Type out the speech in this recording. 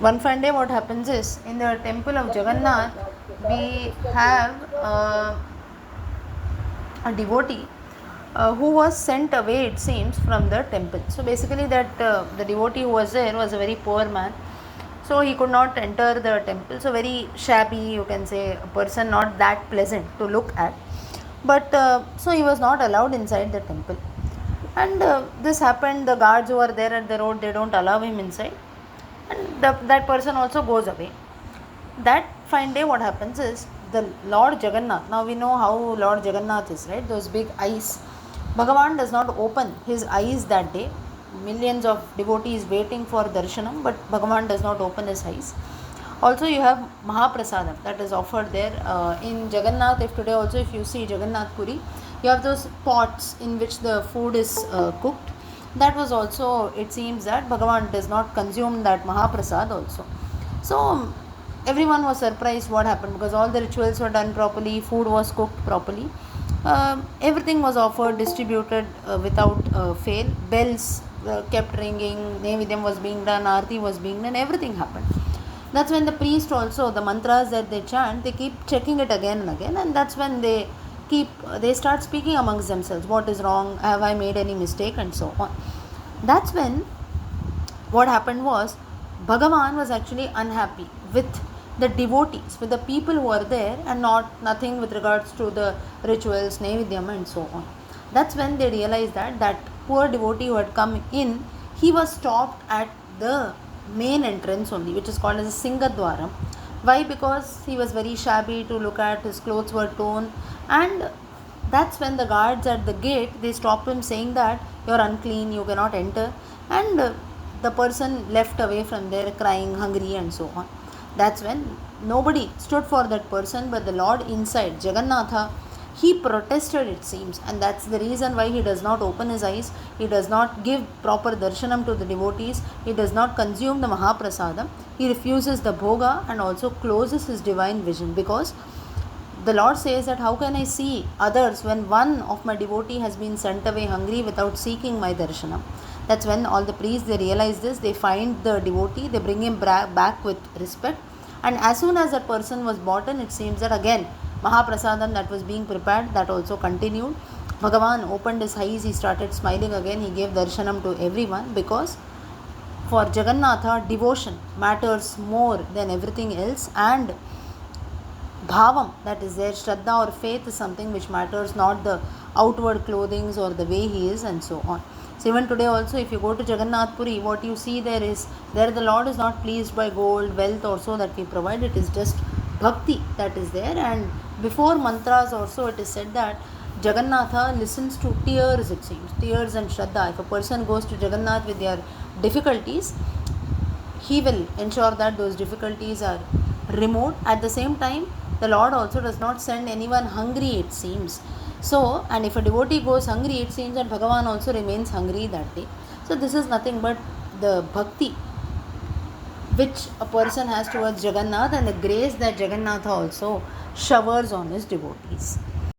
One fine day what happens is, in the temple of Jagannath, we have a devotee who was sent away, it seems, from the temple. So basically that the devotee who was there was a very poor man, so he could not enter the temple. So very shabby, you can say, a person not that pleasant to look at, but so he was not allowed inside the temple. And this happened, the guards who are there at the road, they don't allow him inside, and that person also goes away. That fine day what happens is, the Lord Jagannath, now we know how Lord Jagannath is, right? Those big eyes. Bhagavan does not open his eyes that day. Millions of devotees waiting for darshanam, but Bhagavan does not open his eyes. Also you have Mahaprasadam that is offered there in Jagannath. If today also, if you see Jagannath Puri, you have those pots in which the food is cooked. That was also, it seems that Bhagavan does not consume that Mahaprasad also. So everyone was surprised what happened, because all the rituals were done properly, food was cooked properly, everything was offered, distributed without fail. Bells kept ringing, Nevidyam was being done, Aarti was being done, everything happened. That's when the priest also, the mantras that they chant, they keep checking it again and again, and that's when they start speaking amongst themselves, what is wrong, have I made any mistake, and so on. That's when what happened was, Bhagavan was actually unhappy with the devotees, with the people who are there, and nothing with regards to the rituals, Nevidyam, and so on. That's when they realized that that poor devotee who had come in, he was stopped at the main entrance only, which is called as a Singadwaram. Why? Because he was very shabby to look at, his clothes were torn, and that's when the guards at the gate, they stopped him, saying that you're unclean, you cannot enter, and the person left away from there crying, hungry, and so on. That's when nobody stood for that person, but the Lord inside, Jagannatha, he protested, it seems, and that's the reason why he does not open his eyes, he does not give proper darshanam to the devotees, he does not consume the Mahaprasadam, he refuses the bhoga, and also closes his divine vision, because the Lord says that how can I see others when one of my devotee has been sent away hungry without seeking my darshanam. That's when all the priests, they realize this, they find the devotee, they bring him back with respect, and as soon as that person was brought in, it seems that again Mahaprasadam that was being prepared, that also continued. Bhagavan opened his eyes, he started smiling again, he gave darshanam to everyone, because for Jagannatha, devotion matters more than everything else, and bhavam that is there, shraddha or faith, is something which matters, not the outward clothings or the way he is, and so on. So even today also, if you go to Jagannath Puri, what you see there is, there the Lord is not pleased by gold, wealth also that we provide, it is just bhakti that is there. And before mantras also, it is said that Jagannatha listens to tears, it seems, tears and shraddha. If a person goes to Jagannath with their difficulties, he will ensure that those difficulties are removed. At the same time, the Lord also does not send anyone hungry, it seems. So, and if a devotee goes hungry, it seems that Bhagavan also remains hungry that day. So this is nothing but the bhakti which a person has towards Jagannath, and the grace that Jagannatha also showers on his devotees.